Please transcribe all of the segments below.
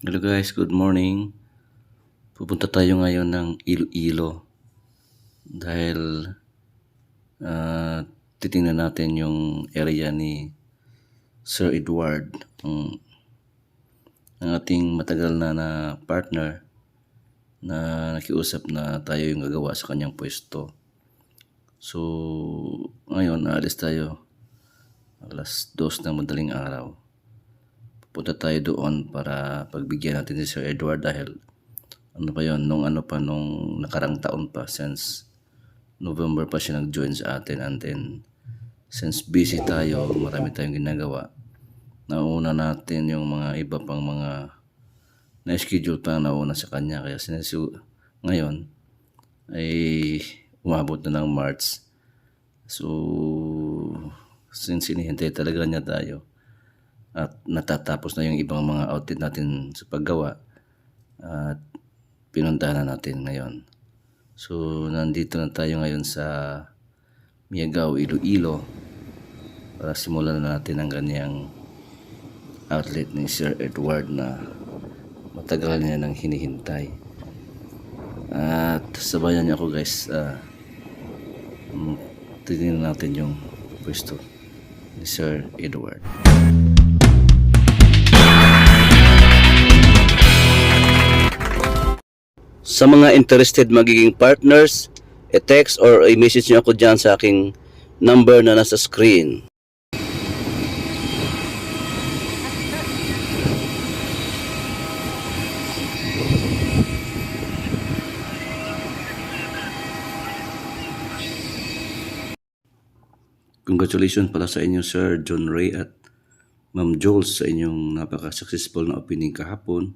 Hello guys, good morning. Pupunta tayo ngayon ng Iloilo dahil ah, titingnan natin yung area ni Sir Edward, ang ating matagal na partner na nakiusap na tayo yung gagawa sa kanyang pwesto. So, ngayon aalis tayo alas 2 ng madaling araw. Pupunta tayo doon para pagbigyan natin si Sir Edward dahil nung nakarang taon pa, since November pa siya nag-join sa atin, and then since busy tayo, marami tayong ginagawa, nauna natin yung mga iba pang mga na-schedule pa nauna sa kanya, kaya ngayon ay umabot na ng March. So since hinihintay talaga niya tayo at natatapos na yung ibang mga outlet natin sa paggawa, at pinuntahan na natin ngayon. So nandito na tayo ngayon sa Miagao, Iloilo para simulan na natin ang ganyang outlet ni Sir Edward na matagal niya nang hinihintay. At sabayan niyo ako guys, tingnan natin yung pwesto ni Sir Edward. Sa mga interested magiging partners, i-text or i-message nyo ako dyan sa aking number na nasa screen. Congratulations pala sa inyo Sir John Ray at Ma'am Jules sa inyong napaka-successful na opening kahapon,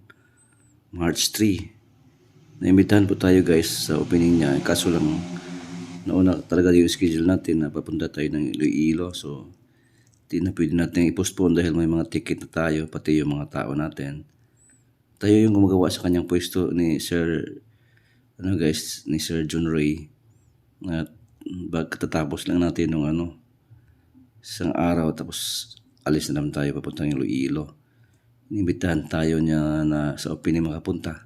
March 3. Naimbitahan po tayo guys sa opening niya, kaso lang nauna talaga yung schedule natin na papunta tayo ng Iloilo, so di na pwede natin i-postpone dahil may mga ticket na tayo, pati yung mga tao natin. Tayo yung gumagawa sa kanyang pwesto ni Sir ni Sir John Ray, at pagkatapos lang natin ng isang araw, tapos alis na naman tayo papuntang Iloilo. Inimbitahan tayo niya na sa opening makapunta,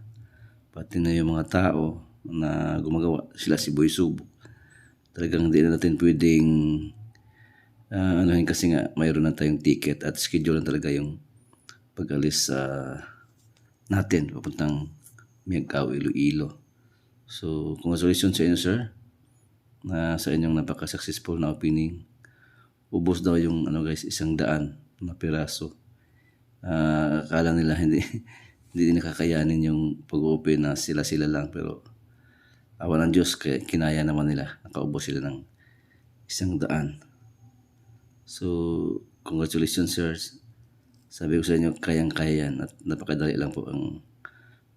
pati na yung mga tao na gumagawa, sila si Boy Subo. Talagang hindi na natin pwedeng kasi nga mayroon na tayong ticket at schedule na talaga yung pag-alis natin papuntang Miagao, Iloilo. So congratulations sa inyo sir, na sa inyong napaka-successful na opening. Ubos daw yung 100 na piraso. Akala nila hindi nakakayanin yung pag-open na sila lang, pero awa ng Diyos, kinaya naman nila, nakaubos sila ng 100. So congratulations sir, sabi ko sa inyo, kayang-kaya yan at napakadali lang po ang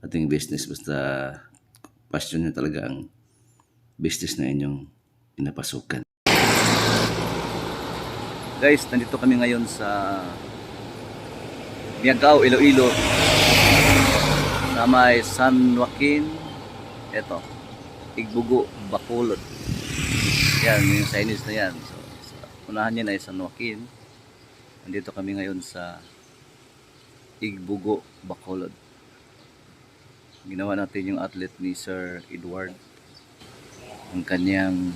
ating business, basta passion nyo talaga ang business na inyong pinapasukan. Guys, nandito kami ngayon sa Miagao, Iloilo, sa may San Joaquin, eto, Igbugo, Bacolod. Yan, yung signage na yan. So, sa unahan niya ay San Joaquin. Nandito kami ngayon sa Igbugo, Bacolod. Ginawa natin yung outlet ni Sir Edward, ang kanyang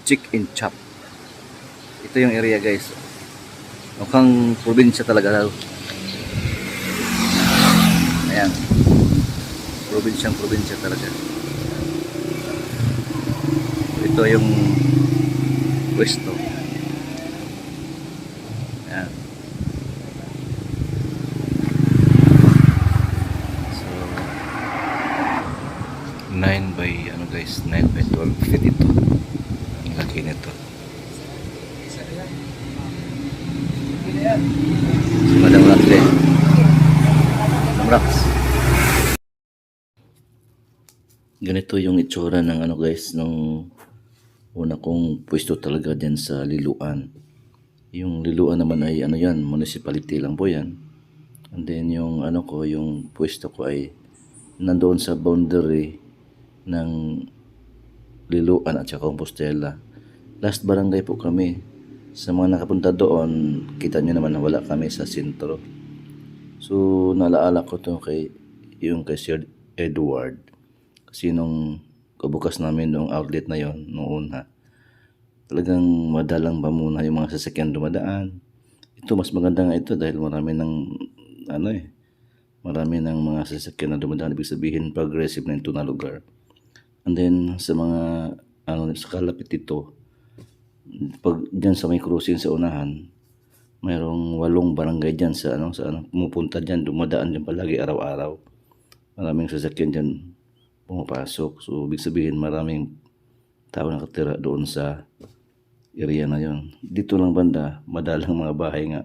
Chick and Chop. Ito yung area guys, mukhang probinsya talaga daw. Ayan, probinsya talaga. Ito yung pwesto. Ayan. So 9 by 12 feet ito. Ang laki nito. Si Madam Raxle. Madam Rax. Ganito yung itsura ng guys, nung una kong pwesto talaga dyan sa Liloan. Yung Liloan naman ay yan, municipality lang po yan. And then yung yung pwesto ko ay nandoon sa boundary ng Liloan at saka Compostela. Last barangay po kami. Sa mga nakapunta doon, kita nyo naman na wala kami sa sentro. So, nalaala ko to kay Sir Edward. Kasi nung kabukas namin nung outlet na yon noong una, talagang madalang pa muna yung mga sasakyan dumadaan. Ito, mas maganda nga ito dahil marami ng mga sasakyan na dumadaan. Ibig sabihin, progressive na ito na lugar. And then, sa mga, sa kalapit ito, pag dyan sa may cruising sa unahan, mayroong 8 barangay dyan pumupunta dyan, dumadaan dyan palagi araw-araw. Maraming sasakyan dyan pumapasok. So, ibig sabihin, maraming tao nakatira doon sa area na yon. Dito lang banda, madalang mga bahay nga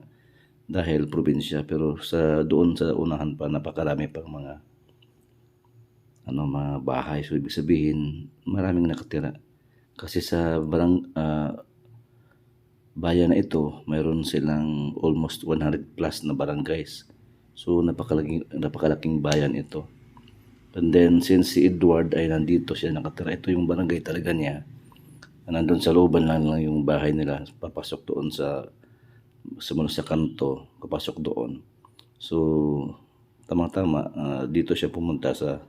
dahil probinsya. Pero doon sa unahan pa, napakarami pang mga bahay. So, ibig sabihin, maraming nakatira. Kasi sa bayan na ito, mayroon silang almost 100 plus na barangays. So, napakalaking bayan ito. And then, since si Edward ay nandito siya nakatira, ito yung barangay talaga niya. Nandun sa looban lang yung bahay nila. Papasok doon sa kanto, papasok doon. So, tamang-tama, dito siya pumunta sa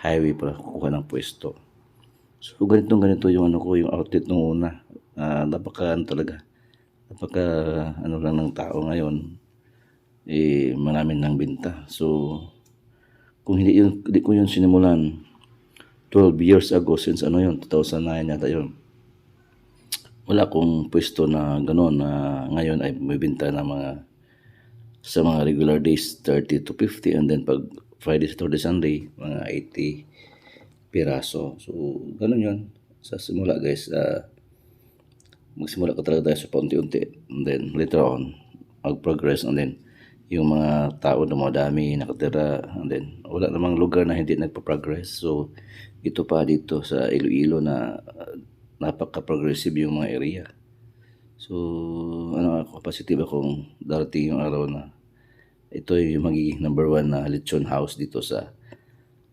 highway para kukuha ng pwesto. So, ganito yung yung outlet nung una. Napaka lang ng tao ngayon, maraming nang binta. So, kung hindi ko yun sinimulan 12 years ago, since 2009 yata yun, wala akong pwesto na gano'n na ngayon ay may binta na sa mga regular days 30 to 50, and then pag Friday, Saturday, Sunday mga 80 piraso. So, gano'n yun sa simula, guys. Magsimula ka talaga tayo sa paunti-unti, and then later on mag-progress, and then yung mga tao dumadami, nakatira, and then wala namang lugar na hindi nagpa-progress. So ito pa dito sa Iloilo na napaka-progressive yung mga area. So positive akong darating yung araw na ito yung magiging number 1 na lechon house dito sa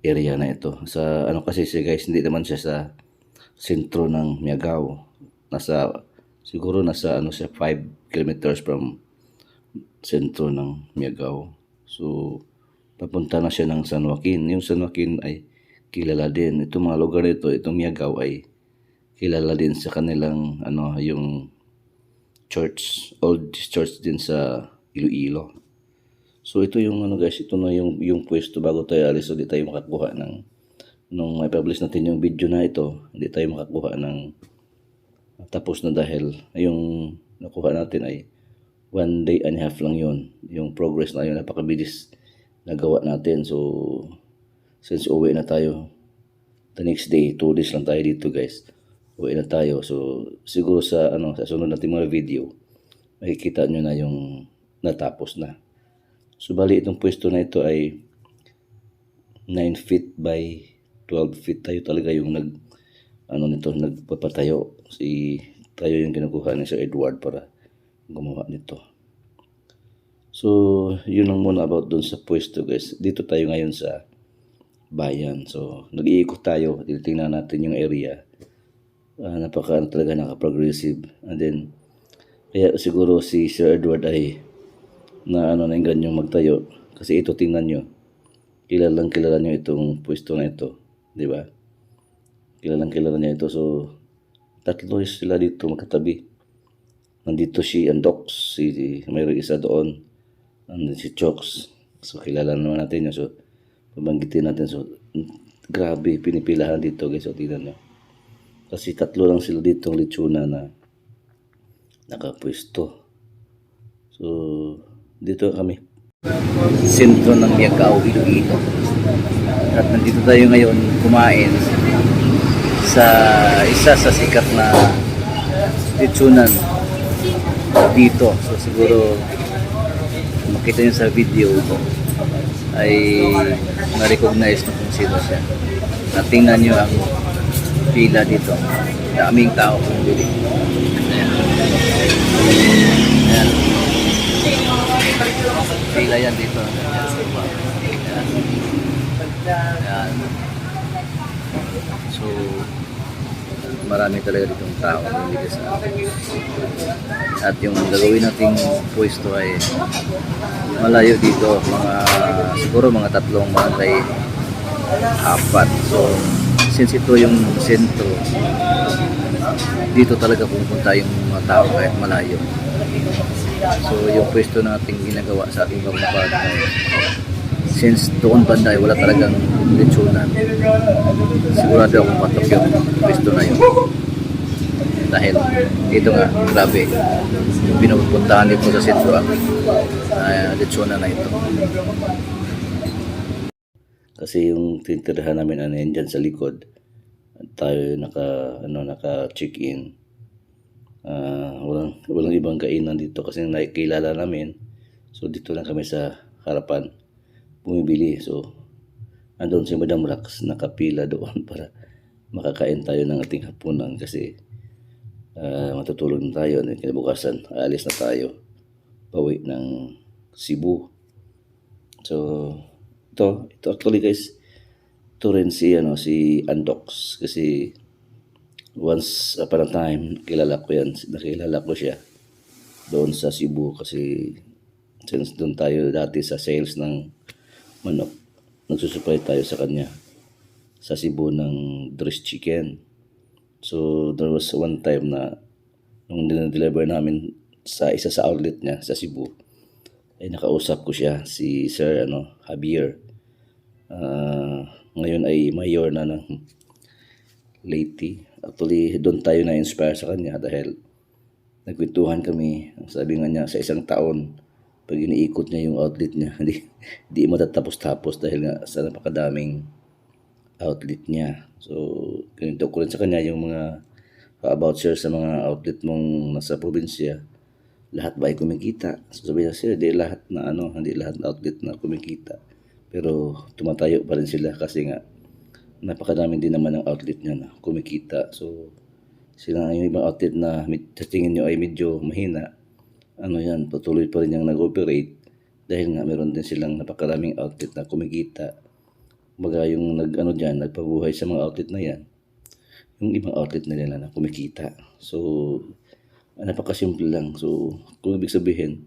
area na ito. Sa kasi siya, guys, hindi naman siya sa sentro ng Miagao. Siguro nasa 5 kilometers from sentro ng Miagao. So, papunta na siya ng San Joaquin. Yung San Joaquin ay kilala din. Itong mga lugar nito, itong Miagao ay kilala din sa kanilang yung church, old church din sa Iloilo. So, ito yung guys, ito na yung pwesto bago tayo alis. So, di tayo makakuha nung may publish natin yung video na ito, hindi tayo makakuha ng tapos na dahil yung nakuha natin ay 1 day and a half lang yun. Yung progress na yun, napakabilis nagawa natin. So, since uwi na tayo, the next day, 2 days lang tayo dito, guys. Uwi na tayo. So, siguro sa sunod natin mga video, makikita nyo na yung natapos na. So, bali itong pwesto na ito ay 9 feet by 12 feet tayo talaga yung nagpapatayo. Tayo yung kinukuha ni Sir Edward para gumawa nito. So, yun lang muna about dun sa pwesto, guys. Dito tayo ngayon sa bayan. So, nag-iikot tayo. Tinitingnan natin yung area. Talaga naka-progressive. And then, kaya siguro si Sir Edward ay nainggan yung magtayo. Kasi ito, tingnan nyo. Kilala nyo itong pwesto na ito. Di ba? Kilala niya ito. So, 3 sila dito magkatabi. Nandito si Andox, mayroong isa doon. Nandito si Chokes. So, kilala naman natin yun. So, pabanggitin natin. So, grabe, pinipilahan dito, guys. So, tingnan nyo. Kasi 3 lang sila dito ang lechona na nakapwesto. So, dito kami. Sentro ng Miagao, Iloilo. At nandito tayo ngayon kumain sa isa sa sikat na lechonan dito. So siguro makita nyo sa video ay ma-recognize na kung sino siya. At tingnan nyo ang pila dito. Daming tao kung bili. Ayan. Pila yan dito. Ayan. So marami talaga ditong tao hindi sa atin. At yung gagawin nating pwesto ay malayo dito, siguro mga 3 barangay, 4. So since ito yung sentro, dito talaga pupunta yung mga tao kahit malayo. So yung pwesto nating ginagawa sa ating bagong partner, since doon banda wala talagang lechonan, sigurado akong patok yung pwesto na yun. Dahil ito nga, grabe, yung pinupuntahan dito sa sentro ang lechonan na ito. Kasi yung tinitirahan namin dyan sa likod, tayo naka-check-in. Walang ibang kainan dito kasi nakikilala namin. So dito lang kami sa harapan bumibili. So andun si Madam Rax, nakapila doon para makakain tayo ng ating hapunan kasi matutulog na tayo. Kinabukasan aalis na tayo pauwi ng Cebu. So ito actually guys, ito rin si Andox, kasi once upon a time nakilala ko siya doon sa Cebu, kasi since doon tayo dati sa sales ng manok, nagsusupply tayo sa kanya sa Cebu ng dressed chicken. So there was one time na nung dinadeliver namin sa isa sa outlet niya sa Cebu, ay nakausap ko siya, si Sir Javier. Ngayon ay mayor na ng Leyte. Actually, doon tayo na-inspire sa kanya dahil nagkwentuhan kami. Sabi nga niya, sa isang taon, pag iniikot niya yung outlet niya, hindi matatapos-tapos dahil nga sa napakadaming outlet niya. So, ganito ko rin sa kanya yung mga about share sa mga outlet mong nasa probinsya. Lahat ba ay kumikita? So, sabi niya, sir, hindi lahat na outlet na kumikita. Pero tumatayo pa rin sila kasi nga napakadami din naman ng outlet niya na kumikita. So sila yung ibang outlet na sa tingin nyo ay medyo mahina, patuloy pa rin yung nag-operate dahil nga meron din silang napakaraming outlet na kumikita. Baga yung nagpabuhay sa mga outlet na yan, yung ibang outlet na nila na kumikita. So napakasimple lang. So kung ibig sabihin,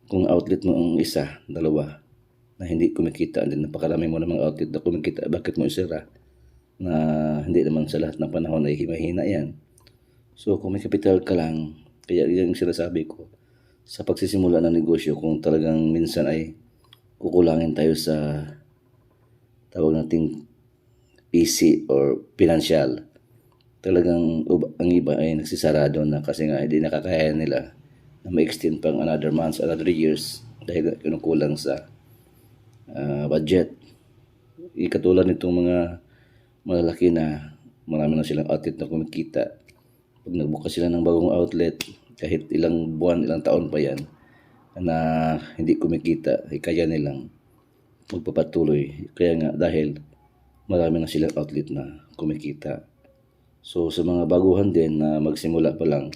kung outlet mo ang isa, dalawa na hindi kumikita, and then napakarami mo namang outlet na kumikita, bakit mo isira? Na hindi naman sa lahat ng panahon ay mahina yan. So kung may kapital ka lang, kaya yung sinasabi ko, sa pagsisimula ng negosyo, kung talagang minsan ay kukulangin tayo sa tawag nating PC or financial, talagang ang iba ay nagsisarado na kasi nga hindi nakakaya nila na ma-extend pang another months, another years dahil kinukulang sa budget. Katulad nitong mga malalaki na marami na silang outlet na kumikita. Pag nagbukas sila ng bagong outlet, kahit ilang buwan, ilang taon pa yan na hindi kumikita, ay kaya nilang magpapatuloy. Kaya nga dahil marami na silang outlet na kumikita. So sa mga baguhan din na magsimula pa lang,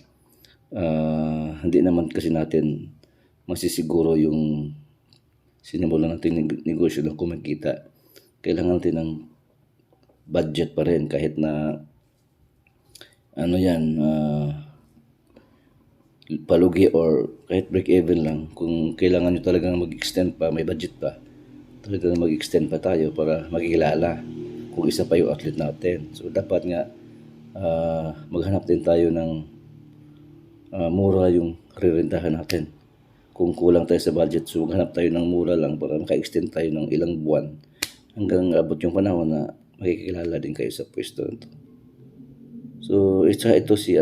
hindi naman kasi natin masisiguro yung sinimulan natin negosyo na kumikita. Kailangan natin ng budget pa rin kahit na palugi or kahit break even lang. Kung kailangan nyo talagang mag-extend pa, may budget pa, talagang mag-extend pa tayo para magkilala kung isa pa yung outlet natin. So dapat nga maghanap din tayo ng mura yung rirentahan natin. Kung kulang tayo sa budget, so maghanap tayo ng mura lang para maka-extend tayo ng ilang buwan hanggang abot yung panahon na makikilala din kayo sa pwesto nito. So isa ito si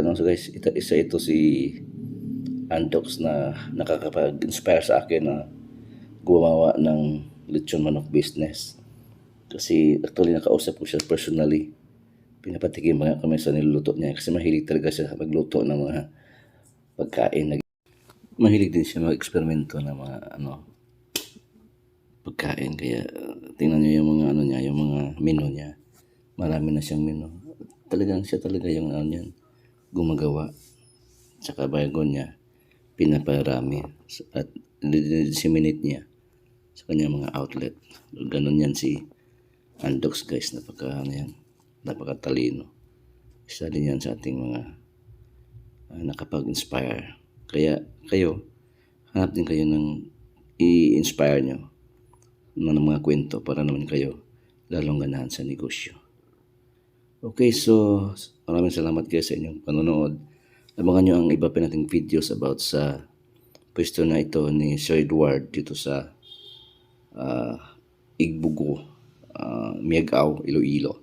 Andox na nakakapag-inspire sa akin na gumawa ng lechon manok business. Kasi actually nakausap ko siya personally. Pinapatikim mga kami sa niluluto niya kasi mahilig talaga siya magluto ng mga pagkain. Mahilig din siya mag-eksperimento ng mga pagkain. Kaya tingnan niyo yung mga yung mga menu niya. Marami na siyang menu. Talagang siya talaga yung gumagawa. Tsaka bago niya pinaparami at disseminate niya sa kanyang mga outlet. Ganun yan si Andox guys, napakatalino. Isa din yan sa ating mga nakapag-inspire. Kaya kayo, hanap din kayo ng i-inspire nyo ng mga kwento para naman kayo lalong ganahan sa negosyo. Okay, so maraming salamat guys sa inyong panonood. Abangan nyo ang iba pa nating videos about sa pwesto na ito ni Sir Edward dito sa Igbugo, Miagao, Iloilo.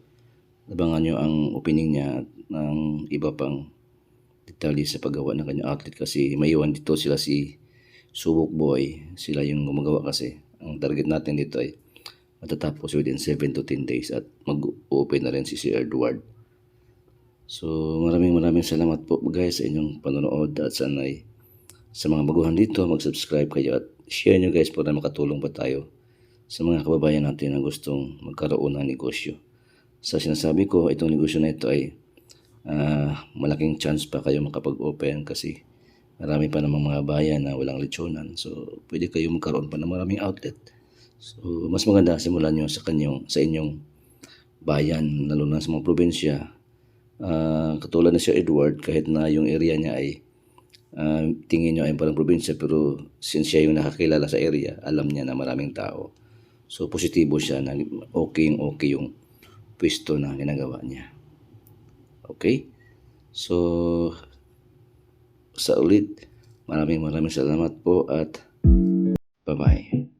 Abangan nyo ang opening niya at ng iba pang detalye sa paggawa ng kanyang outlet kasi maiwan dito sila si Subok Boy. Sila yung gumagawa kasi. Ang target natin dito ay matatapos within 7 to 10 days at mag-open na rin si Sir Edward. So maraming salamat po guys sa inyong panonood at sanay sa mga baguhan dito mag-subscribe kayo at share nyo guys para makatulong pa tayo sa mga kababayan natin na gustong magkaroon ng negosyo. Sa sinasabi ko, itong negosyo na ito ay malaking chance pa kayo makapag-open kasi marami pa namang mga bayan na walang lechonan. So, pwede kayo magkaroon pa ng maraming outlet. So, mas maganda simulan nyo sa inyong bayan, lalo na sa mga probinsya. Katulad ni Sir Edward, kahit na yung area niya ay tingin nyo ay parang probinsya, pero since siya yung nakakilala sa area, alam niya na maraming tao. So, positibo siya na okay yung pwesto na ginagawa niya. Okay? So, sa ulit, maraming salamat po at bye-bye.